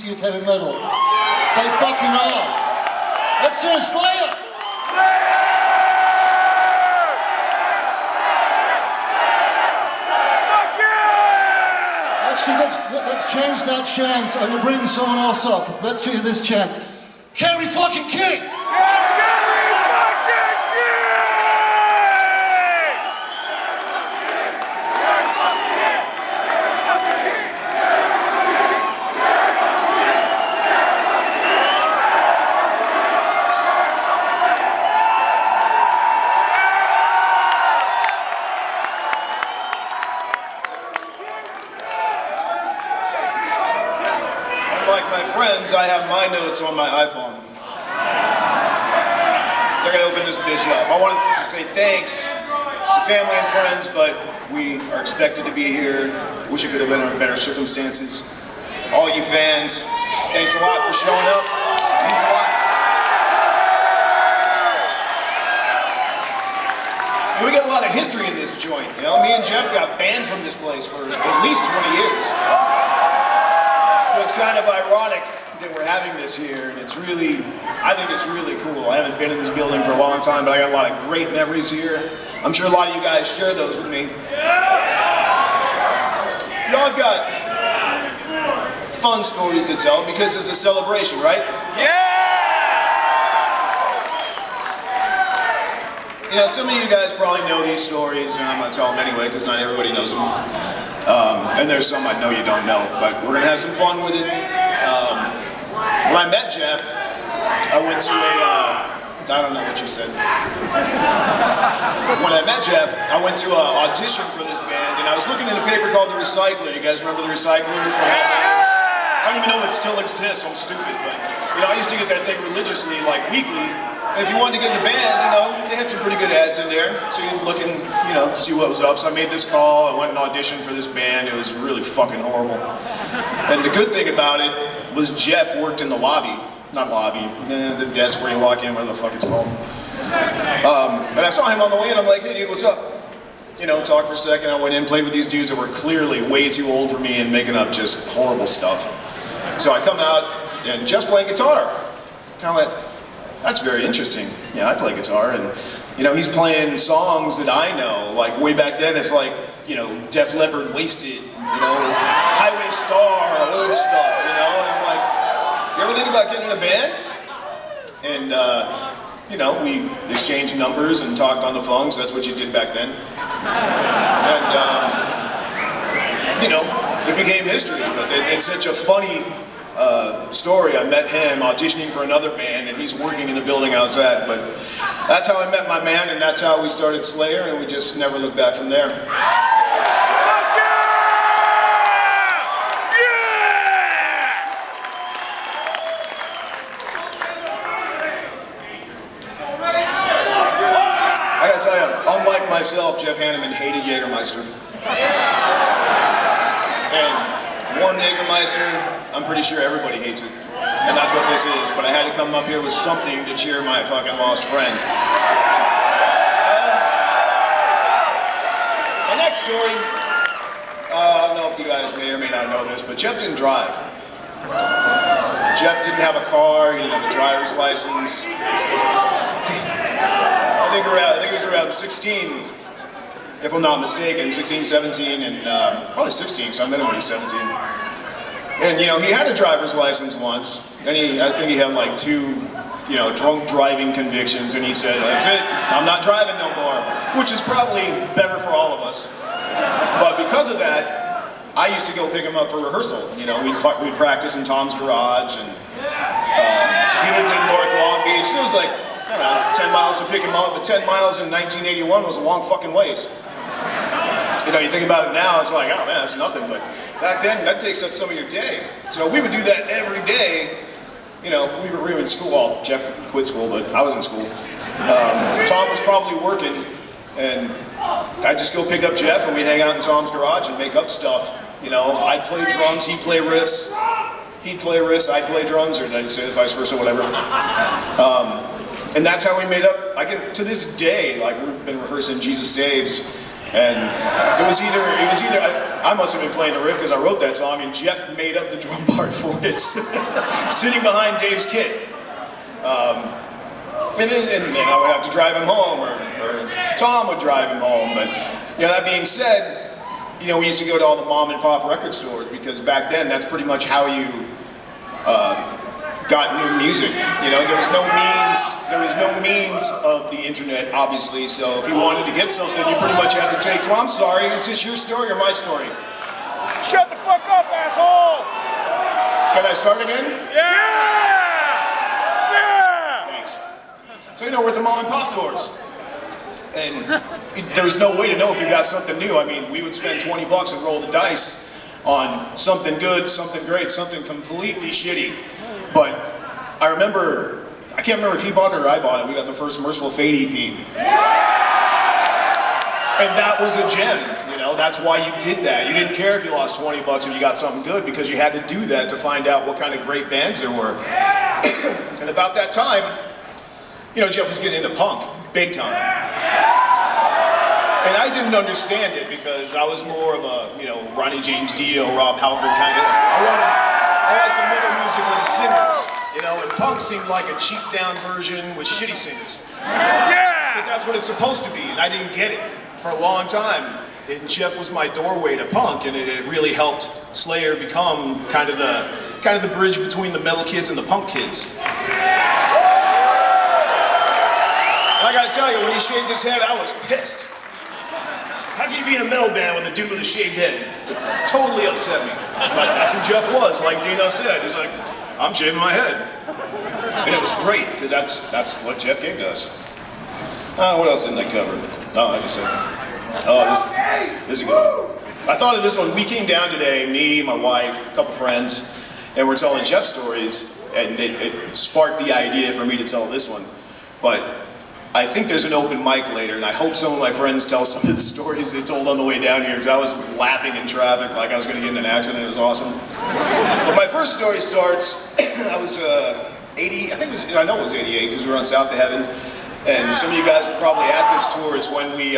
legacy of heavy metal. They fucking are. Let's do it, Slayer! Actually, let's change that chant. I'm gonna bring someone else up. Let's do this chant. Kerry fucking King! My friends, I have my notes on my iPhone. So I gotta open this bitch up. I wanted to say thanks to family and friends, but we are expected to be here. Wish it could have been under better circumstances. All you fans, thanks a lot for showing up. It means a lot. And we got a lot of history in this joint. You know, me and Jeff got banned from this place for at least 20 years. So it's kind of ironic that we're having this here, and I think it's really cool. I haven't been in this building for a long time, but I got a lot of great memories here. I'm sure a lot of you guys share those with me. Y'all have got fun stories to tell because it's a celebration, right? Yeah! You know, some of you guys probably know these stories, and I'm going to tell them anyway because not everybody knows them. And there's some I know you don't know, but we're going to have some fun with it. When I met Jeff, I went to I don't know what you said. When I met Jeff, I went to an audition for this band, and I was looking in a paper called The Recycler. You guys remember The Recycler? I don't even know if it still exists, I'm stupid, but you know, I used to get that thing religiously, like weekly. And if you wanted to get in a band, you know, they had some pretty good ads in there, so you'd look and, you know, see what was up. So I made this call, I went and auditioned for this band. It was really fucking horrible. And the good thing about it was Jeff worked in the lobby. Not lobby, the desk where you walk in, whatever the fuck it's called. And I saw him on the way in, I'm like, hey dude, what's up? You know, talked for a second, I went in, played with these dudes that were clearly way too old for me and making up just horrible stuff. So I come out, and Jeff's playing guitar. I went, that's very interesting. Yeah, I play guitar, and you know, he's playing songs that I know. Like way back then, it's like, you know, Def Leppard, Wasted, you know, Highway Star, old stuff, you know. And I'm like, you ever think about getting in a band? And you know, we exchanged numbers and talked on the phone, because that's what you did back then. And you know, it became history. But it's such a funny story. I met him auditioning for another band, and he's working in the building I was at. But that's how I met my man, and that's how we started Slayer, and we just never looked back from there. I gotta tell you, unlike myself, Jeff Hanneman hated Jägermeister. And warm Jägermeister, I'm pretty sure everybody hates it. And that's what this is, but I had to come up here with something to cheer my fucking lost friend. My next story, I don't know if you guys may or may not know this, but Jeff didn't drive. Jeff didn't have a car, he didn't have a driver's license. I think it was around 16, if I'm not mistaken, 16, 17, and probably 16, so I met him when he was 17. And you know, he had a driver's license once, and I think he had like 2, you know, drunk driving convictions, and he said, that's it, I'm not driving no more, which is probably better for all of us. But because of that, I used to go pick him up for rehearsal. You know, we'd practice in Tom's garage, and he lived in North Long Beach, so it was like, I don't know, 10 miles to pick him up, but 10 miles in 1981 was a long fucking ways. You know, you think about it now, it's like, oh man, that's nothing, but back then, that takes up some of your day. So we would do that every day. You know, we were in school, well, Jeff quit school, but I was in school. Tom was probably working, and I'd just go pick up Jeff, and we'd hang out in Tom's garage and make up stuff. You know, I'd play drums, he'd play riffs. He'd play riffs, I'd play drums, or did I say the vice versa, whatever. And that's how we made up. To this day, like, we've been rehearsing Jesus Saves, And it was either I must have been playing the riff because I wrote that song, and Jeff made up the drum part for it, sitting behind Dave's kit. And I would have to drive him home, or Tom would drive him home. But that being said, we used to go to all the mom and pop record stores, because back then that's pretty much how you got new music. There was no means of the internet, obviously. So if you wanted to get something, you pretty much had to take. Well, I'm sorry, is this your story or my story? Shut the fuck up, asshole! Can I start again? Yeah! Thanks. So we're at the mom and pop stores, and there was no way to know if you got something new. I mean, we would spend $20 and roll the dice on something good, something great, something completely shitty. But I can't remember if he bought it or I bought it. We got the first Merciful Fate EP. And that was a gem, that's why you did that. You didn't care if you lost $20 and you got something good, because you had to do that to find out what kind of great bands there were. And about that time, Jeff was getting into punk, big time. And I didn't understand it, because I was more of a, Ronnie James Dio, Rob Halford kind of. I like the middle music with the singers, and punk seemed like a cheap down version with shitty singers. Yeah! But that's what it's supposed to be, and I didn't get it for a long time. And Jeff was my doorway to punk, and it really helped Slayer become kind of the bridge between the metal kids and the punk kids. And I gotta tell you, when he shaved his head, I was pissed. How can you be in a metal band with a dude with a shaved head? It totally upset me. But that's who Jeff was, like Dino said. He's like, I'm shaving my head. And it was great, because that's what Jeff gave to us. What else didn't I cover? I just said, this is good. I thought of this one. We came down today, me, my wife, a couple friends, and we're telling Jeff stories, and it sparked the idea for me to tell this one. But I think there's an open mic later, and I hope some of my friends tell some of the stories they told on the way down here, because I was laughing in traffic like I was going to get in an accident. It was awesome. But my first story starts, I was 80, I know it was 88, because we were on South to Heaven, and some of you guys were probably at this tour. It's when we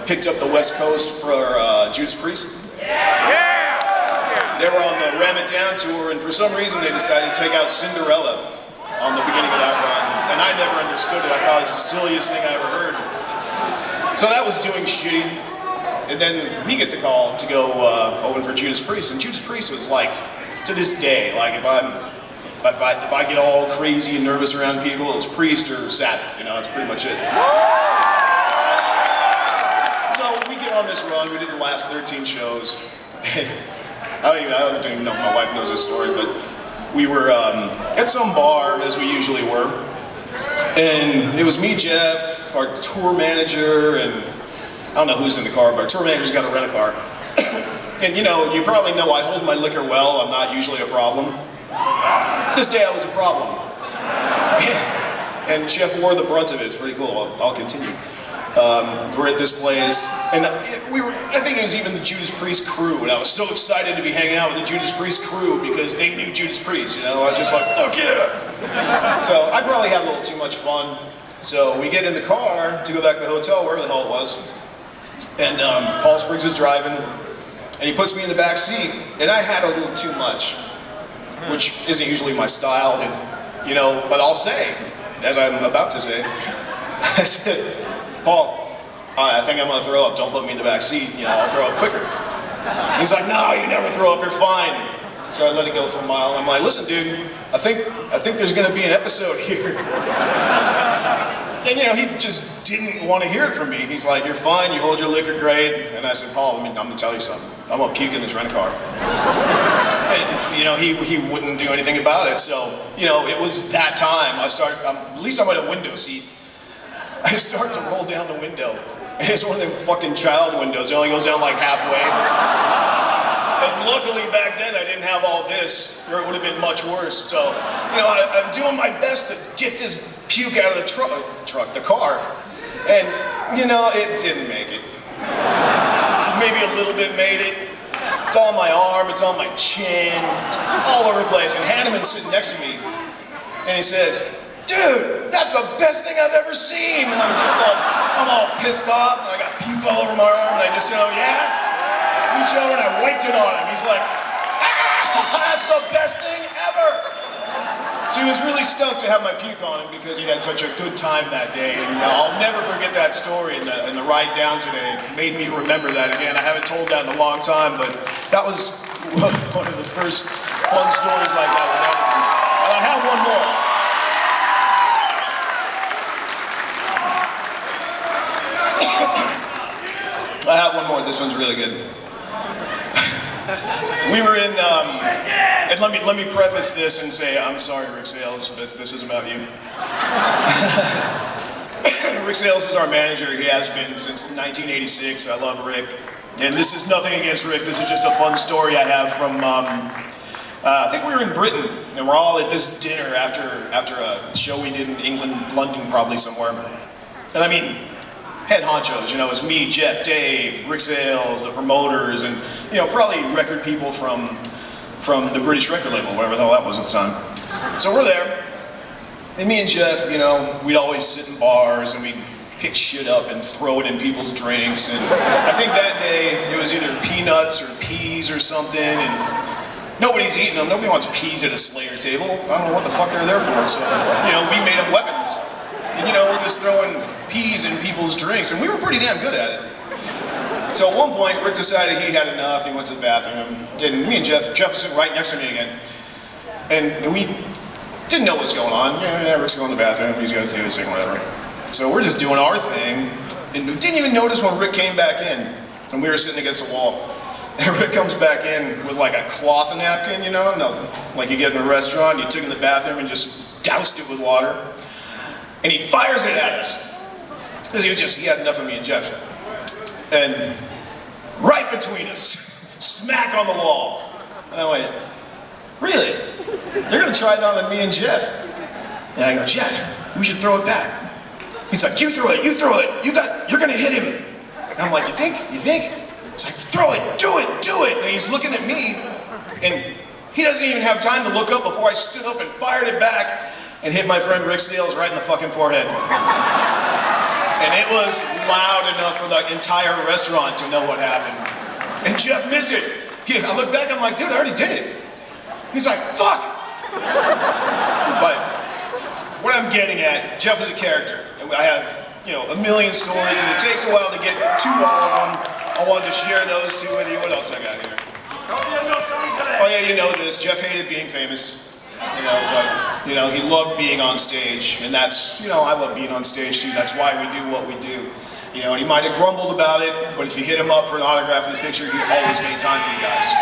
picked up the West Coast for Judas Priest. They were on the Ram It Down tour, and for some reason they decided to take out Cinderella on the beginning of that run. And I never understood it. I thought it was the silliest thing I ever heard. So that was doing shitty. And then we get the call to go open for Judas Priest. And Judas Priest was like, to this day, like if I get all crazy and nervous around people, it's Priest or Sabbath. That's pretty much it. So we get on this run. We did the last 13 shows. I don't even know if my wife knows this story, but we were at some bar, as we usually were, and it was me, Jeff, our tour manager, and I don't know who's in the car, but our tour manager's got to rent a car. And you probably know I hold my liquor well. I'm not usually a problem. This day I was a problem. And Jeff wore the brunt of it. It's pretty cool. I'll continue. We're at this place, and I think it was even the Judas Priest crew, and I was so excited to be hanging out with the Judas Priest crew because they knew Judas Priest, I was just like, fuck yeah! So I probably had a little too much fun. So we get in the car to go back to the hotel, wherever the hell it was, and Paul Spriggs is driving, and he puts me in the back seat, and I had a little too much, which isn't usually my style, and but I'll say, as I'm about to say, I said, Paul, I think I'm gonna throw up. Don't put me in the back seat. I'll throw up quicker. He's like, no, you never throw up. You're fine. So I let it go for a mile. I'm like, listen, dude, I think there's gonna be an episode here. And he just didn't want to hear it from me. He's like, you're fine. You hold your liquor great. And I said, Paul, I'm gonna tell you something. I'm gonna puke in this rent-a-car. And he wouldn't do anything about it. So it was that time. At least I'm at a window seat. I start to roll down the window, and it's one of them fucking child windows. It only goes down like halfway. And luckily back then I didn't have all this, or it would have been much worse. So, I'm doing my best to get this puke out of the the car. And, it didn't make it. Maybe a little bit made it. It's on my arm, it's on my chin, all over the place. And Hanneman's sitting next to me, and he says, dude, that's the best thing I've ever seen. And I'm just like, I'm all pissed off, and I got puke all over my arm, and I just said, oh yeah? I reached over and I wiped it on him. He's like, ah, that's the best thing ever! So he was really stoked to have my puke on him because he had such a good time that day, and I'll never forget that story, and the ride down today made me remember that again. I haven't told that in a long time, but that was one of the first fun stories like that. And I have one more. I have one more. This one's really good. We were in, and let me preface this and say, I'm sorry, Rick Sales, but this is about you. Rick Sales is our manager. He has been since 1986. I love Rick. And this is nothing against Rick. This is just a fun story I have from, I think we were in Britain, and we're all at this dinner after a show we did in England, London, probably somewhere. And I mean, head honchos, you know, it was me, Jeff, Dave, Rick Sales, the promoters, and, you know, probably record people from the British record label, whatever the hell that was at the time. So we're there, and me and Jeff, you know, we'd always sit in bars, and we'd pick shit up and throw it in people's drinks, and I think that day, it was either peanuts or peas or something, and nobody's eating them. Nobody wants peas at a Slayer table. I don't know what the fuck they're there for, so, you know, we made them weapons. And, you know, we're just throwing peas in people's drinks, and we were pretty damn good at it. So at one point, Rick decided he had enough, and he went to the bathroom. And me and Jeff was sitting right next to me again. And we didn't know what was going on. Yeah, Rick's going to the bathroom, he's going to do his thing, whatever. So we're just doing our thing, and we didn't even notice when Rick came back in, and we were sitting against the wall. And Rick comes back in with like a cloth napkin, you know, like you get in a restaurant, you took it in the bathroom and just doused it with water. And he fires it at us. Because he had enough of me and Jeff. And right between us, smack on the wall. And I went, really? They're gonna try it on me and Jeff. And I go, Jeff, we should throw it back. He's like, you throw it, you're gonna hit him. And I'm like, you think? He's like, throw it, do it. And he's looking at me, and he doesn't even have time to look up before I stood up and fired it back and hit my friend Rick Sales right in the fucking forehead. And it was loud enough for the entire restaurant to know what happened. And Jeff missed it. I look back, I'm like, dude, I already did it. He's like, fuck! But what I'm getting at, Jeff is a character. And I have, you know, a million stories, and it takes a while to get to all of them. I wanted to share those two with you. What else I got here? Oh yeah, you know this. Jeff hated being famous. You know, but, you know, he loved being on stage, and that's, you know, I love being on stage too. That's why we do what we do. You know, and he might have grumbled about it, but if you hit him up for an autograph in the picture, he always made time for you guys.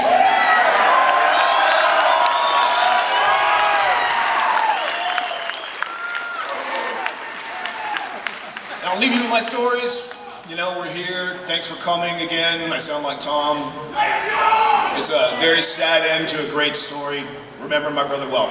And I'll leave you with my stories. You know, we're here. Thanks for coming again. I sound like Tom. It's a very sad end to a great story. Remember my brother well.